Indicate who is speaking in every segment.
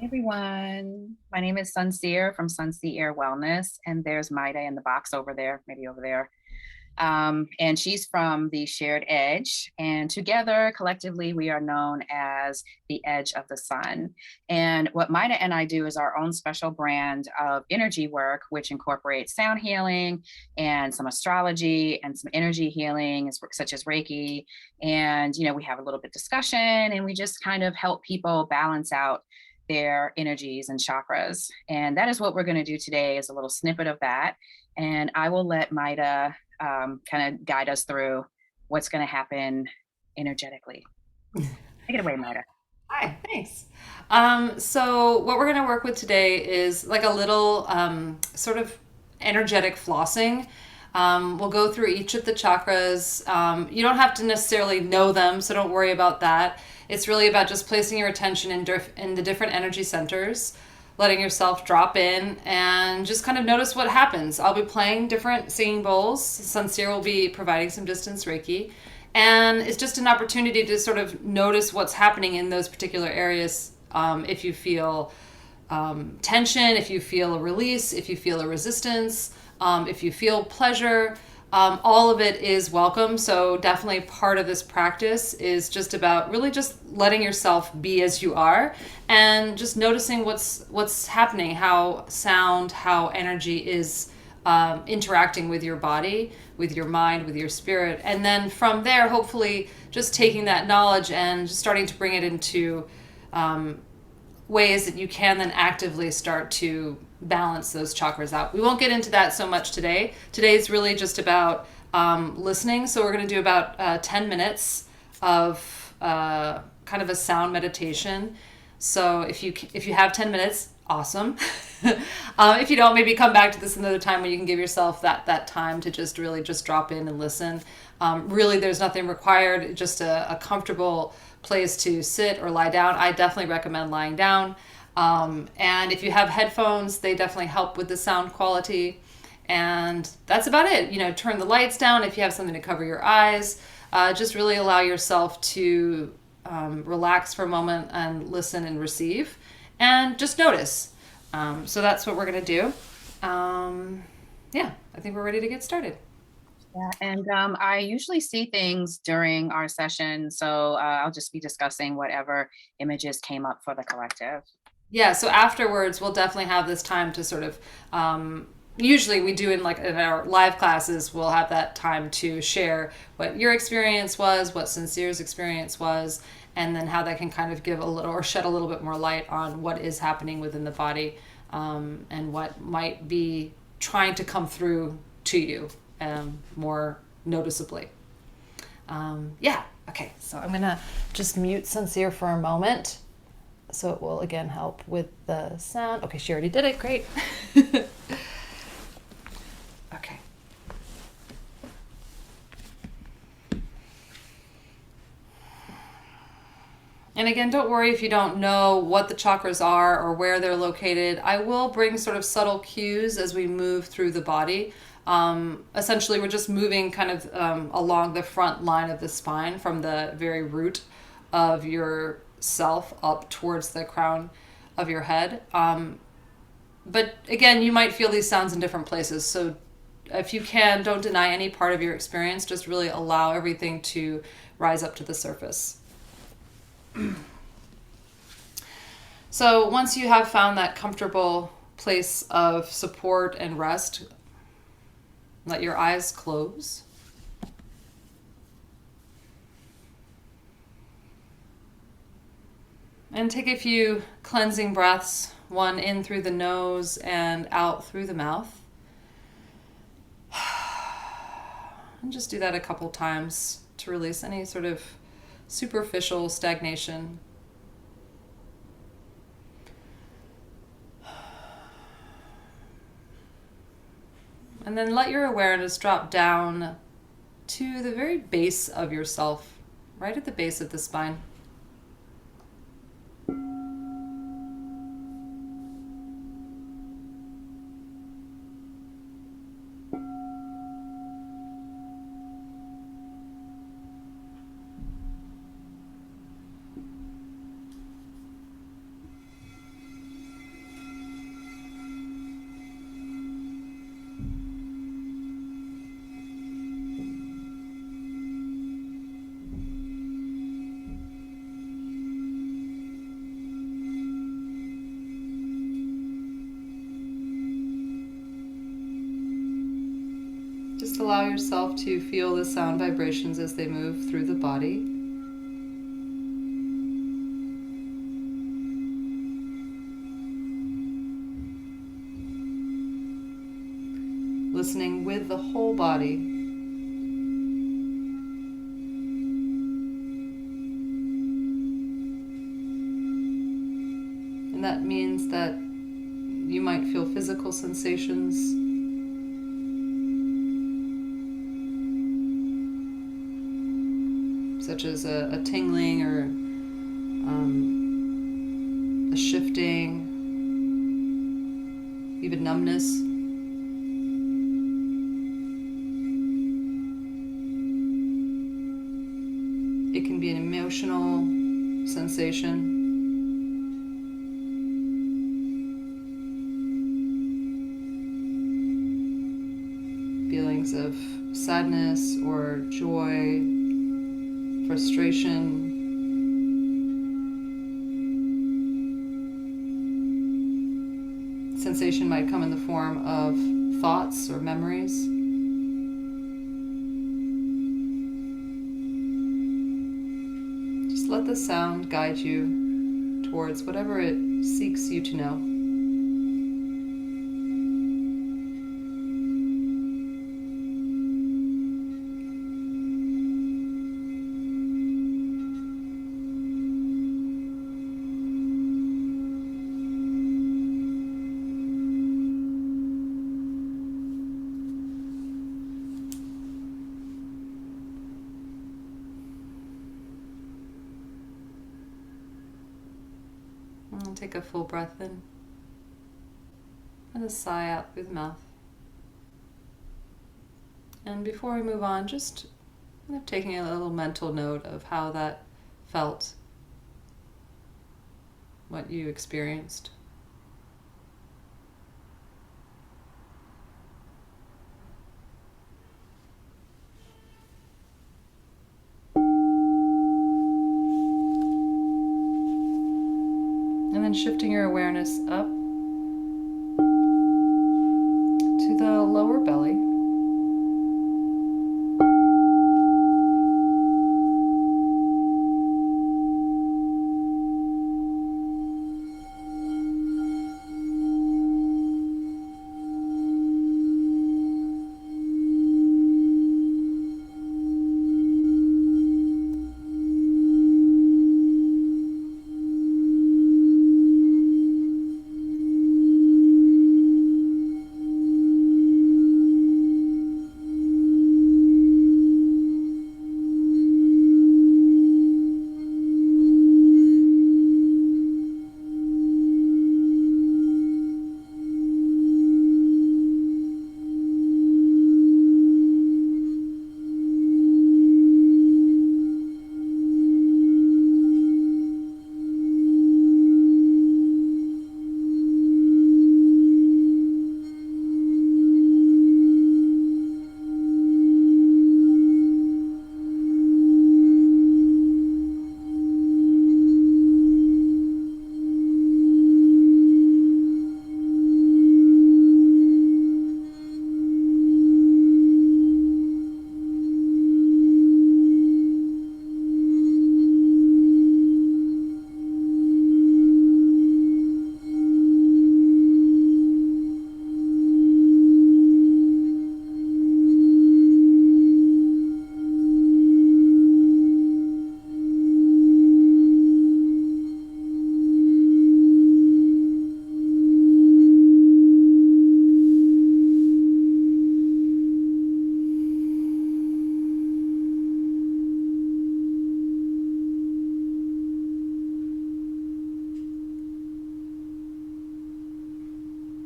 Speaker 1: Hey everyone, my name is Sunseer from Sunseer Wellness, and there's Maida in the box over there, maybe over there. And she's from the Shared Edge, and together, collectively, we are known as the Edge of the Sun. And what Maida and I do is our own special brand of energy work, which incorporates sound healing and some astrology and some energy healing, such as Reiki. And we have a little bit discussion, and we just kind of help people balance out their energies and chakras. And that is what we're going to do today is a little snippet of that. And I will let Maida kind of guide us through what's going to happen energetically. Take it away, Maida.
Speaker 2: Hi, thanks. So what we're going to work with today is like a little sort of energetic flossing. We'll go through each of the chakras. You don't have to necessarily know them, so don't worry about that. It's really about just placing your attention in the different energy centers, letting yourself drop in, and just kind of notice what happens. I'll be playing different singing bowls. Sincere will be providing some distance Reiki. And it's just an opportunity to sort of notice what's happening in those particular areas. If you feel tension, if you feel a release, if you feel a resistance, if you feel pleasure, all of it is welcome. So definitely part of this practice is just about really just letting yourself be as you are and just noticing what's happening, how sound, how energy is interacting with your body, with your mind, with your spirit. And then from there, hopefully just taking that knowledge and just starting to bring it into ways that you can then actively start to balance those chakras out. We won't get into that so much today. Today is really just about listening. So we're going to do about 10 minutes of kind of a sound meditation. So if you have 10 minutes, awesome. If you don't, maybe come back to this another time when you can give yourself that time to just really just drop in and listen. Really, there's nothing required, just a comfortable place to sit or lie down. I definitely recommend lying down. And if you have headphones, they definitely help with the sound quality. And that's about it. Turn the lights down if you have something to cover your eyes. Just really allow yourself to relax for a moment and listen and receive. And just notice. So that's what we're going to do. Yeah, I think we're ready to get started.
Speaker 1: Yeah, and I usually see things during our session, so I'll just be discussing whatever images came up for the collective.
Speaker 2: Yeah, so afterwards, we'll definitely have this time to sort of. Usually, we do in our live classes, we'll have that time to share what your experience was, what Sincere's experience was, and then how that can kind of give a little or shed a little bit more light on what is happening within the body, and what might be trying to come through to you more noticeably. Yeah, okay, so I'm gonna just mute Sincere for a moment so it will again help with the sound. Okay, she already did it. Great. Okay. And again, don't worry if you don't know what the chakras are or where they're located. I will bring sort of subtle cues as we move through the body. Essentially, we're just moving kind of along the front line of the spine from the very root of your self up towards the crown of your head. But again, you might feel these sounds in different places. So if you can, don't deny any part of your experience. Just really allow everything to rise up to the surface. So once you have found that comfortable place of support and rest, let your eyes close. And take a few cleansing breaths, one in through the nose and out through the mouth. And just do that a couple times to release any sort of superficial stagnation. And then let your awareness drop down to the very base of yourself, right at the base of the spine. allow yourself to feel the sound vibrations as they move through the body. Listening with the whole body. And that means that you might feel physical sensations, such as a tingling or a shifting, even numbness. It can be an emotional sensation. Feelings of sadness or joy, frustration. Sensation might come in the form of thoughts or memories. Just let the sound guide you towards whatever it seeks you to know. And take a full breath in and a sigh out through the mouth. And before we move on, just kind of taking a little mental note of how that felt, what you experienced. And then shifting your awareness up to the lower belly.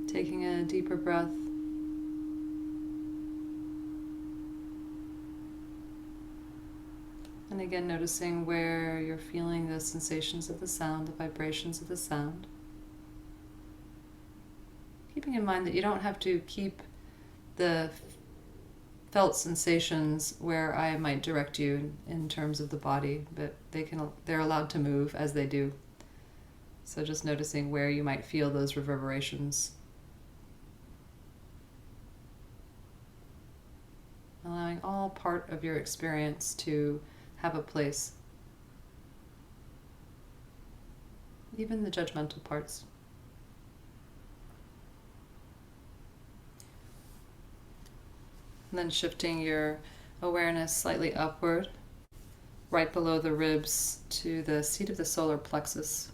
Speaker 2: Taking a deeper breath. And again, noticing where you're feeling the sensations of the sound, the vibrations of the sound. Keeping in mind that you don't have to keep the felt sensations where I might direct you in terms of the body, but they're allowed to move as they do. So just noticing where you might feel those reverberations allowing all part of your experience to have a place, even the judgmental parts. And then shifting your awareness slightly upward, right below the ribs to the seat of the solar plexus.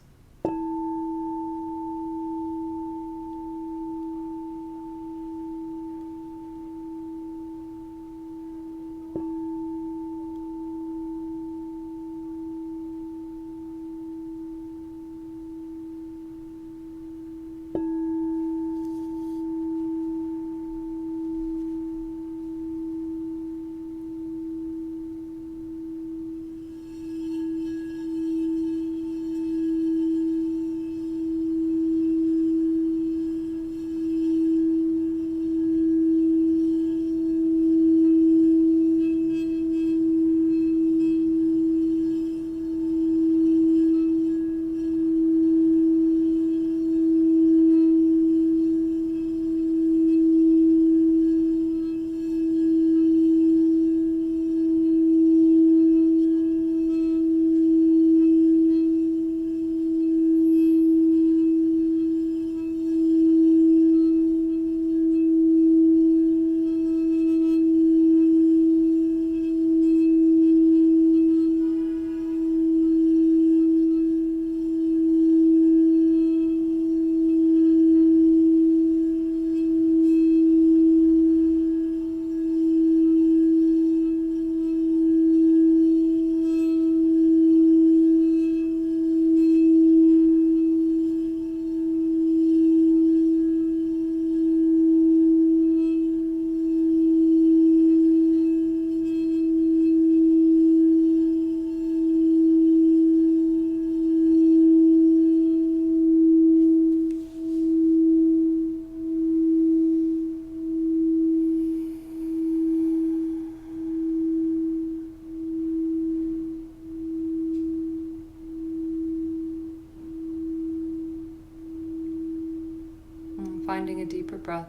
Speaker 2: Finding a deeper breath.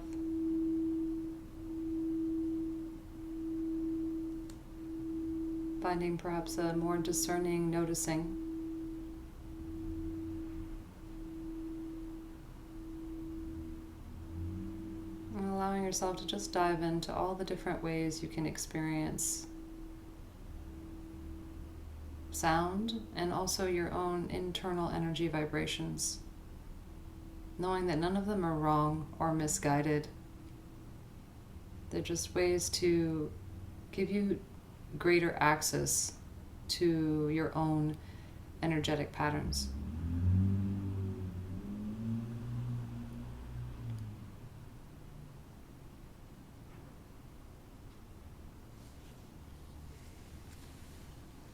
Speaker 2: Finding perhaps a more discerning noticing. And allowing yourself to just dive into all the different ways you can experience sound and also your own internal energy vibrations. Knowing that none of them are wrong or misguided. They're just ways to give you greater access to your own energetic patterns.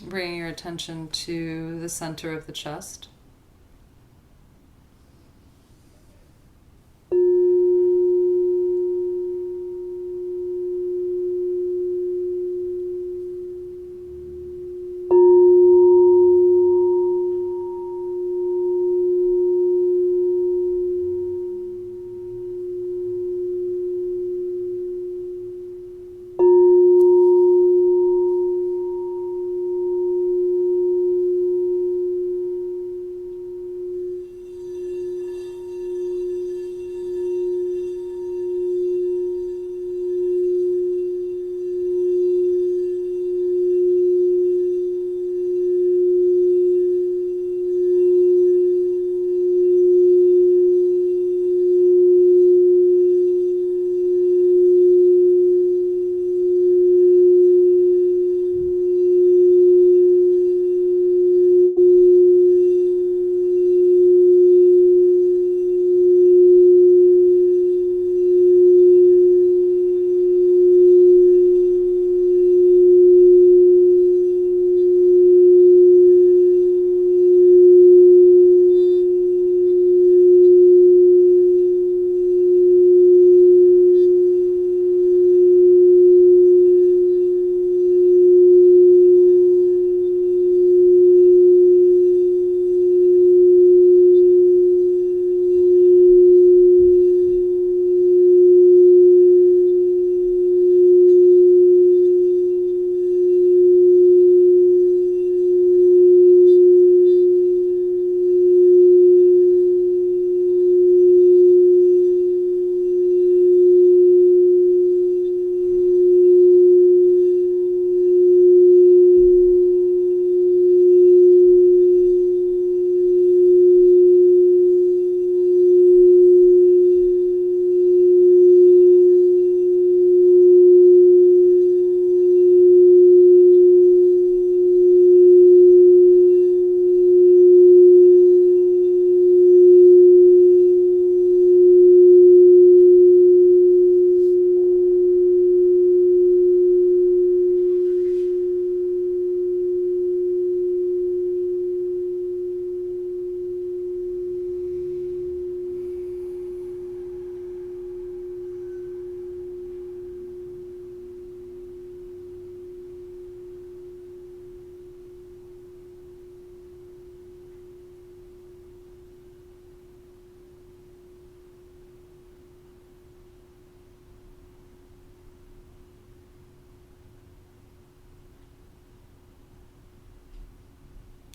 Speaker 2: Bringing your attention to the center of the chest.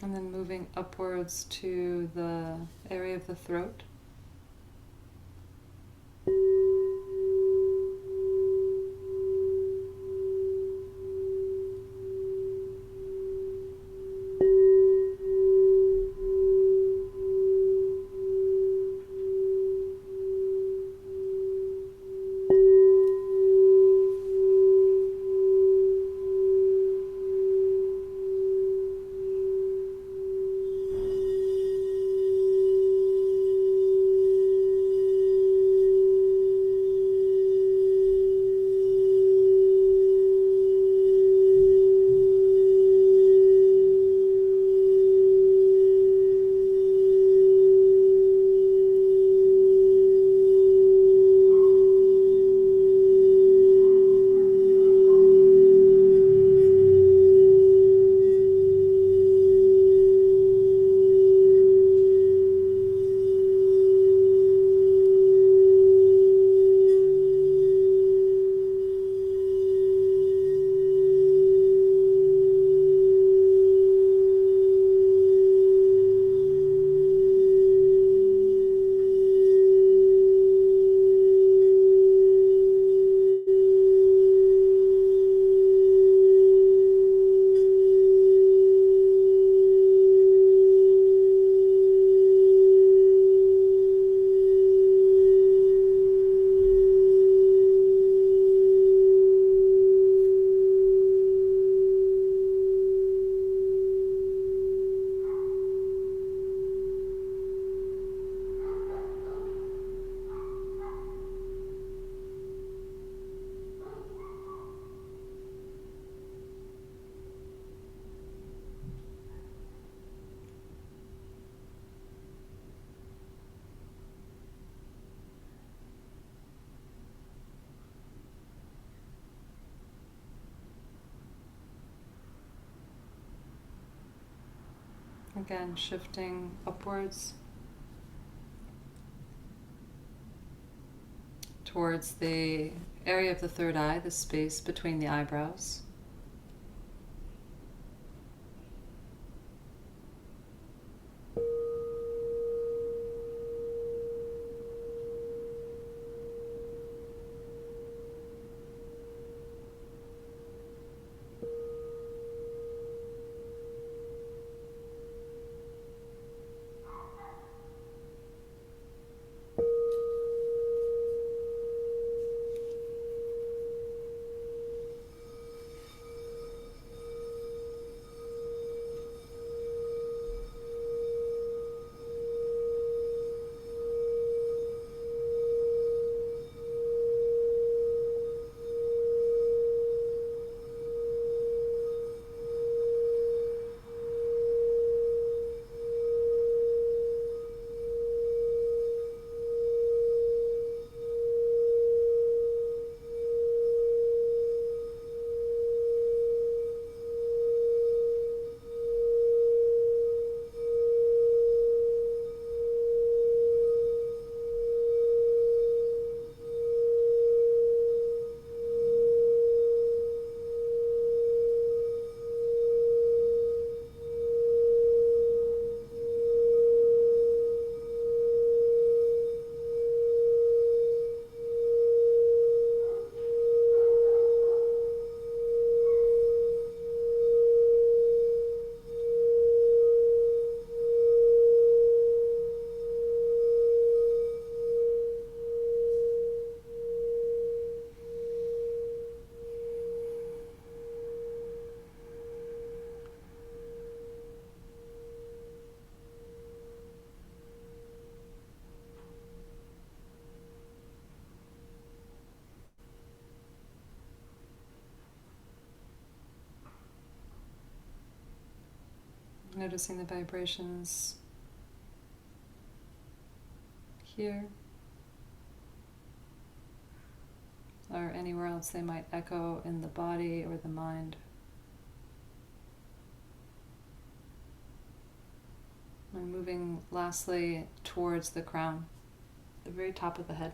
Speaker 2: And then moving upwards to the area of the throat. Again, shifting upwards towards the area of the third eye, the space between the eyebrows. Noticing the vibrations here or anywhere else they might echo in the body or the mind. And moving lastly towards the crown, the very top of the head.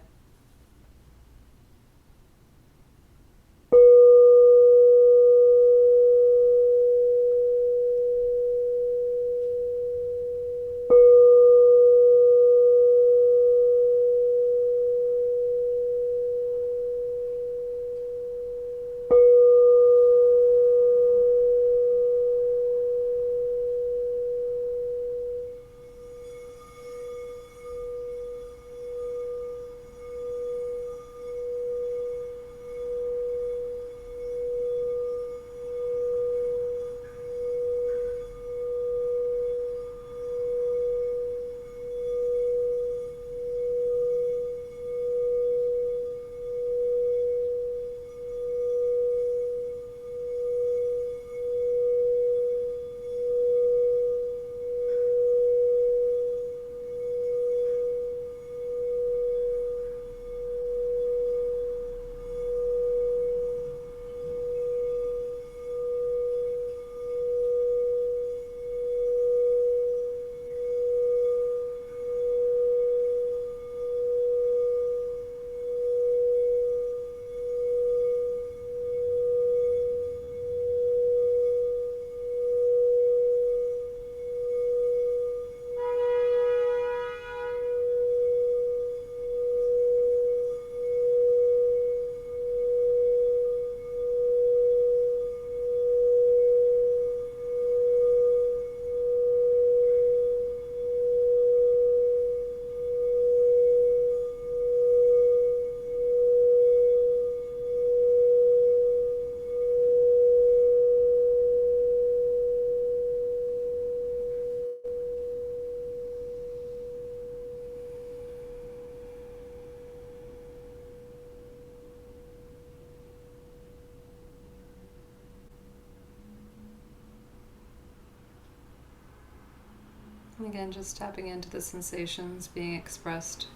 Speaker 2: And again, just tapping into the sensations being expressed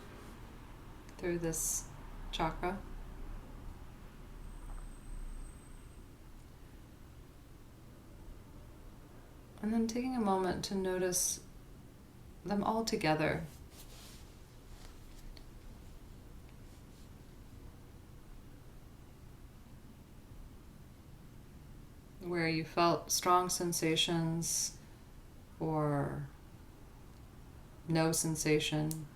Speaker 2: through this chakra. And then taking a moment to notice them all together. Where you felt strong sensations or no sensation.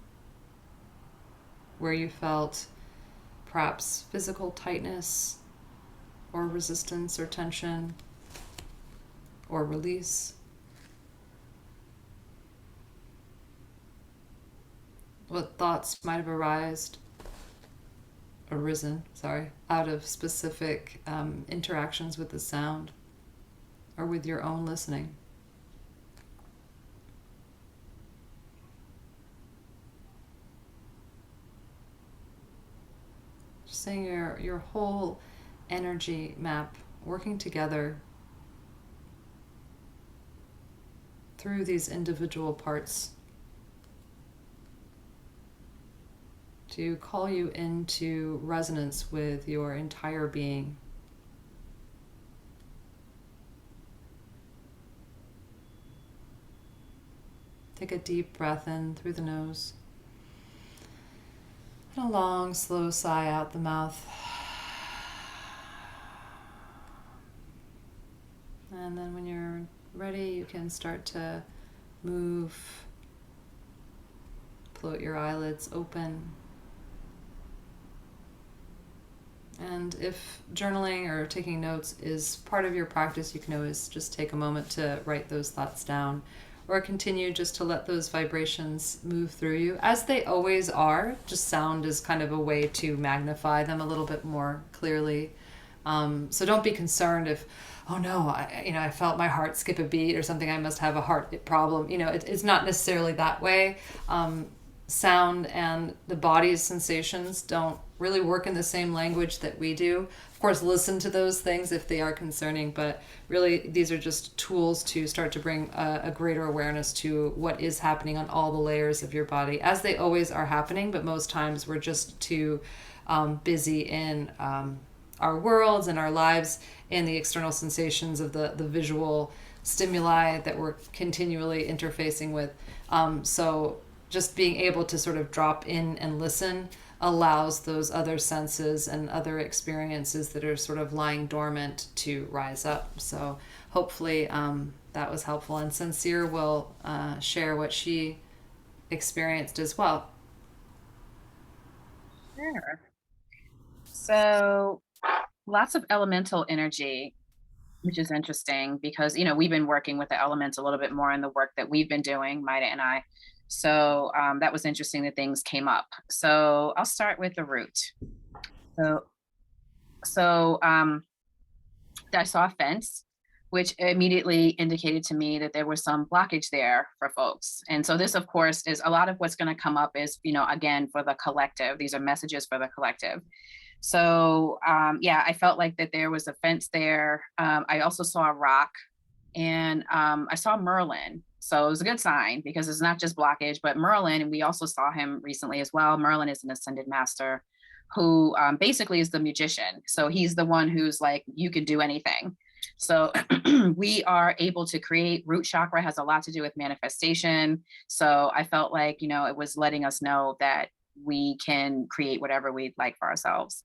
Speaker 2: Where you felt perhaps physical tightness or resistance or tension or release. What thoughts might have arisen, out of specific interactions with the sound or with your own listening. Just seeing your whole energy map working together through these individual parts to call you into resonance with your entire being. Take a deep breath in through the nose and a long, slow sigh out the mouth. And then when you're ready, you can start to move, float your eyelids open. And if journaling or taking notes is part of your practice, you can always just take a moment to write those thoughts down, or continue just to let those vibrations move through you, as they always are. Just sound is kind of a way to magnify them a little bit more clearly. So don't be concerned if, oh no, I felt my heart skip a beat or something, I must have a heart problem. It's not necessarily that way. Sound and the body's sensations don't really work in the same language that we do. Of course, listen to those things if they are concerning, but really these are just tools to start to bring a greater awareness to what is happening on all the layers of your body, as they always are happening, but most times we're just too busy in our worlds and our lives and the external sensations of the visual stimuli that we're continually interfacing with. So just being able to sort of drop in and listen allows those other senses and other experiences that are sort of lying dormant to rise up. So hopefully that was helpful. And Sincere will share what she experienced as well.
Speaker 1: Sure. So lots of elemental energy, which is interesting because, we've been working with the elements a little bit more in the work that we've been doing, Maida and I. So that was interesting that things came up. So I'll start with the root. So I saw a fence, which immediately indicated to me that there was some blockage there for folks. And so this, of course, is a lot of what's going to come up is, again, for the collective. These are messages for the collective. So yeah, I felt like that there was a fence there. I also saw a rock, and I saw Merlin. So it was a good sign because it's not just blockage, but Merlin, and we also saw him recently as well. Merlin is an ascended master who basically is the magician. So he's the one who's like, you can do anything. So we are able to create. Root chakra has a lot to do with manifestation. So I felt like, it was letting us know that we can create whatever we'd like for ourselves.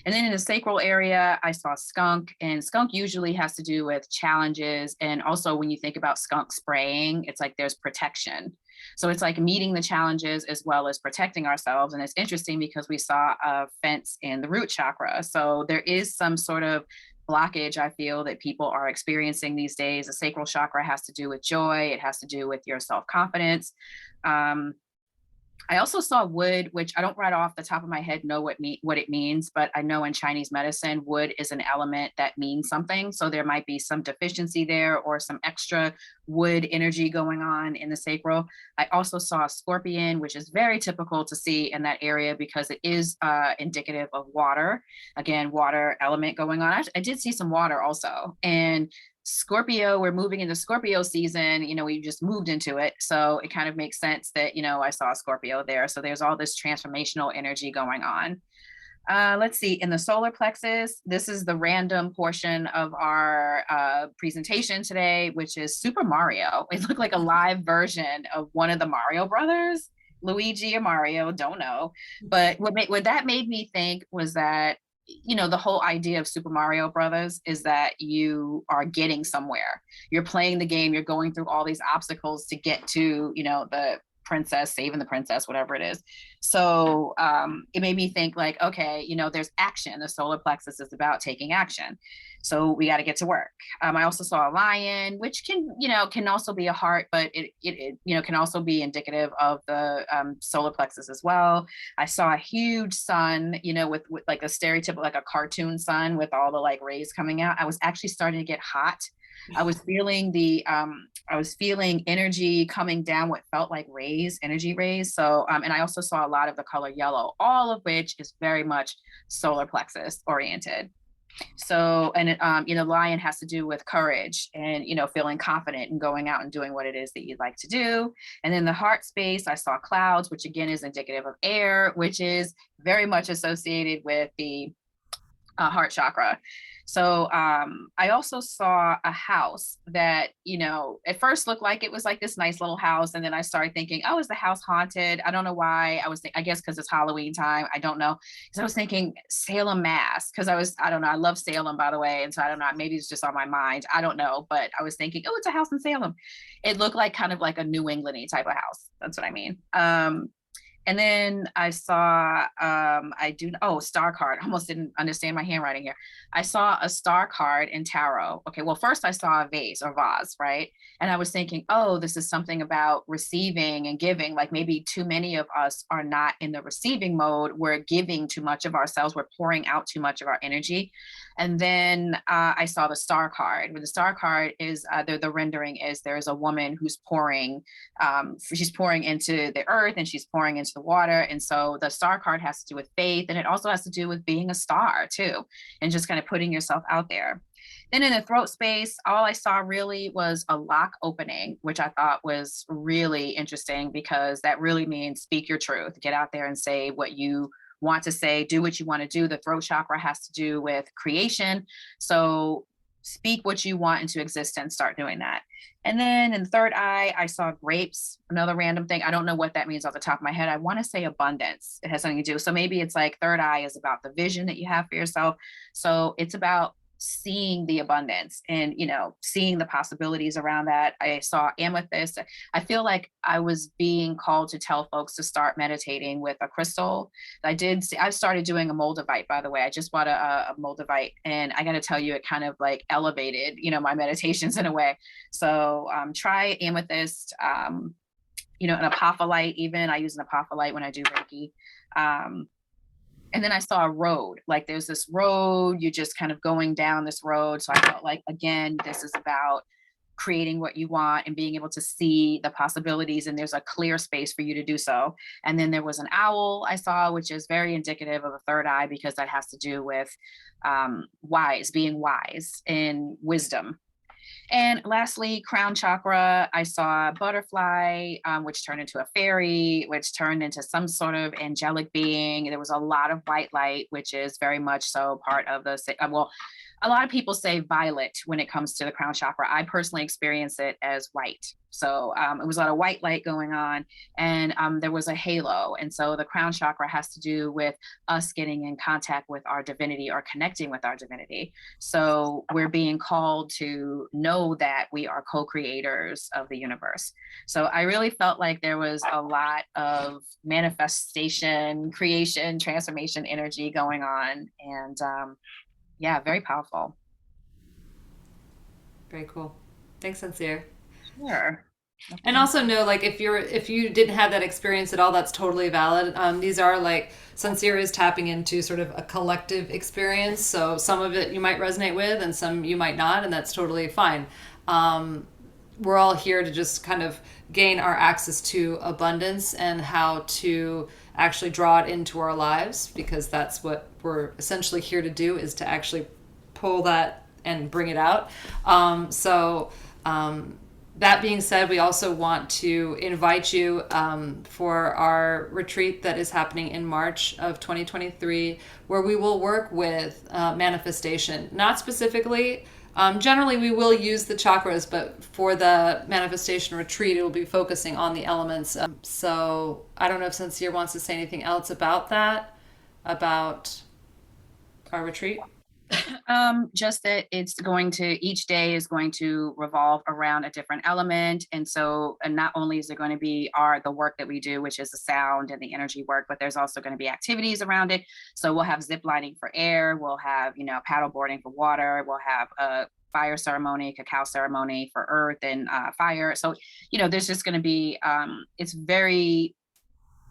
Speaker 1: And then in the sacral area, I saw skunk, and skunk usually has to do with challenges. And also, when you think about skunk spraying, it's like there's protection. So it's like meeting the challenges as well as protecting ourselves. And it's interesting because we saw a fence in the root chakra. So there is some sort of blockage, I feel, that people are experiencing these days. The sacral chakra has to do with joy, it has to do with your self confidence. I also saw wood, which I don't right off the top of my head know what it means, but I know in Chinese medicine, wood is an element that means something. So there might be some deficiency there or some extra wood energy going on in the sacral. I also saw a scorpion, which is very typical to see in that area because it is indicative of water. Again, water element going on. I did see some water also. And Scorpio, we're moving into Scorpio season, we just moved into it. So it kind of makes sense that, I saw Scorpio there. So there's all this transformational energy going on. Let's see, in the solar plexus, this is the random portion of our presentation today, which is Super Mario. It looked like a live version of one of the Mario brothers, Luigi or Mario, don't know. But what that made me think was that, the whole idea of Super Mario Brothers is that you are getting somewhere. You're playing the game, you're going through all these obstacles to get to, the princess, saving the princess, whatever it is. So it made me think like, okay, there's action. The solar plexus is about taking action. So we got to get to work. I also saw a lion, which can also be a heart, but it can also be indicative of the solar plexus as well. I saw a huge sun, with like a stereotypical, like a cartoon sun with all the like rays coming out. I was actually starting to get hot. I was feeling energy coming down, what felt like rays, energy rays. So, and I also saw a lot of the color yellow, all of which is very much solar plexus oriented. So, and lion has to do with courage and, feeling confident and going out and doing what it is that you'd like to do. And then the heart space, I saw clouds, which again is indicative of air, which is very much associated with the heart chakra. So I also saw a house that, at first looked like it was like this nice little house. And then I started thinking, oh, is the house haunted? I don't know why. I guess because it's Halloween time. I don't know. Because I was thinking Salem, Mass. Because I don't know. I love Salem, by the way. And so I don't know. Maybe it's just on my mind. I don't know. But I was thinking, oh, it's a house in Salem. It looked like kind of like a New England-y type of house. That's what I mean. And then I saw, star card. I almost didn't understand my handwriting here. I saw a star card in tarot. Okay, well, first I saw a vase, right? And I was thinking, oh, this is something about receiving and giving. Like maybe too many of us are not in the receiving mode. We're giving too much of ourselves. We're pouring out too much of our energy. And then I saw the star card. Where the star card is, the rendering is there's a woman who's pouring, she's pouring into the earth and she's pouring into the water. And so the star card has to do with faith, and it also has to do with being a star too, and just kind of putting yourself out there. Then in the throat space, all I saw really was a lock opening, which I thought was really interesting because that really means speak your truth, get out there and say what you want to say, do what you want to do. The throat chakra has to do with creation. So speak what you want into existence, start doing that. And then in the third eye, I saw grapes, another random thing. I don't know what that means off the top of my head. I want to say abundance. It has something to do. So maybe it's like third eye is about the vision that you have for yourself. So it's about seeing the abundance and seeing the possibilities around that. I saw amethyst. I feel like I was being called to tell folks to start meditating with a crystal. I started doing a moldavite, by the way. I just bought a moldavite, and I got to tell you, it kind of like elevated my meditations in a way. So try amethyst, an apophyllite. Even I use an apophyllite when I do reiki. And then I saw a road, like there's this road, you're just kind of going down this road. So I felt like, again, this is about creating what you want and being able to see the possibilities. And there's a clear space for you to do so. And then there was an owl I saw, which is very indicative of a third eye, because that has to do with being wise and wisdom. And lastly, crown chakra, I saw a butterfly, which turned into a fairy, which turned into some sort of angelic being. There was a lot of white light, which is very much so part of the, a lot of people say violet when it comes to the crown chakra. I personally experience it as white. So it was a lot of white light going on, and there was a halo. And so the crown chakra has to do with us getting in contact with our divinity or connecting with our divinity. So we're being called to know that we are co-creators of the universe. So I really felt like there was a lot of manifestation, creation, transformation energy going on. And yeah, very powerful.
Speaker 2: Very cool. Thanks, Sincere.
Speaker 1: Sure.
Speaker 2: And also know, like, if you didn't have that experience at all, that's totally valid. These are like Sincere is tapping into sort of a collective experience. So some of it you might resonate with, and some you might not, and that's totally fine. We're all here to just kind of gain our access to abundance and how to actually draw it into our lives, because that's what we're essentially here to do, is to actually pull that and bring it out. So that being said, we also want to invite you for our retreat that is happening in March of 2023, where we will work with manifestation, not specifically. Generally, we will use the chakras, but for the manifestation retreat, it will be focusing on the elements. So I don't know if Sincere wants to say anything else about that, about our retreat.
Speaker 1: Just that it's going to, each day is going to revolve around a different element. And so, and not only is it going to be the work that we do, which is the sound and the energy work, but there's also going to be activities around it. So we'll have zip lining for air, we'll have, paddle boarding for water, we'll have a fire ceremony, cacao ceremony for earth and fire. So, there's just going to be, it's very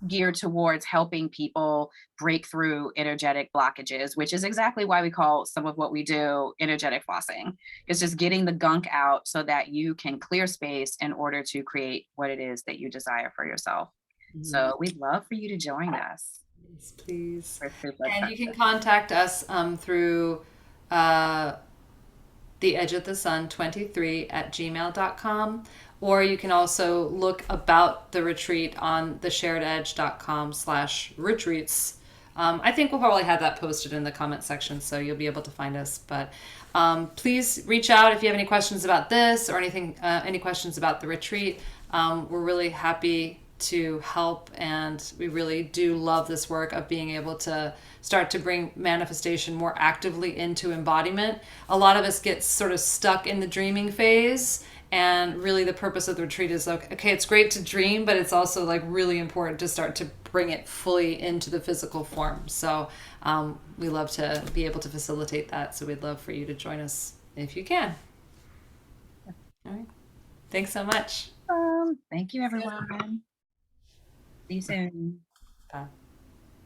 Speaker 1: geared towards helping people break through energetic blockages, which is exactly why we call some of what we do energetic flossing. It's just getting the gunk out so that you can clear space in order to create what it is that you desire for yourself.
Speaker 2: Mhm.
Speaker 1: So we'd love for you to join us.
Speaker 2: Yes, please.
Speaker 1: We're super
Speaker 2: And you can
Speaker 1: excited.
Speaker 2: contact us through uh, the edge of the sun 23 at gmail.com, or you can also look about the retreat on thesharededge.com/retreats. I think we'll probably have that posted in the comment section, so you'll be able to find us. But please reach out if you have any questions about this or anything, any questions about the retreat. We're really happy to help, and we really do love this work of being able to start to bring manifestation more actively into embodiment. A lot of us get sort of stuck in the dreaming phase, and really the purpose of the retreat is like, okay, it's great to dream, but it's also like really important to start to bring it fully into the physical form. So we love to be able to facilitate that, so we'd love for you to join us if you can. All right, thanks so much.
Speaker 1: Thank you, everyone. See you soon.
Speaker 2: Bye.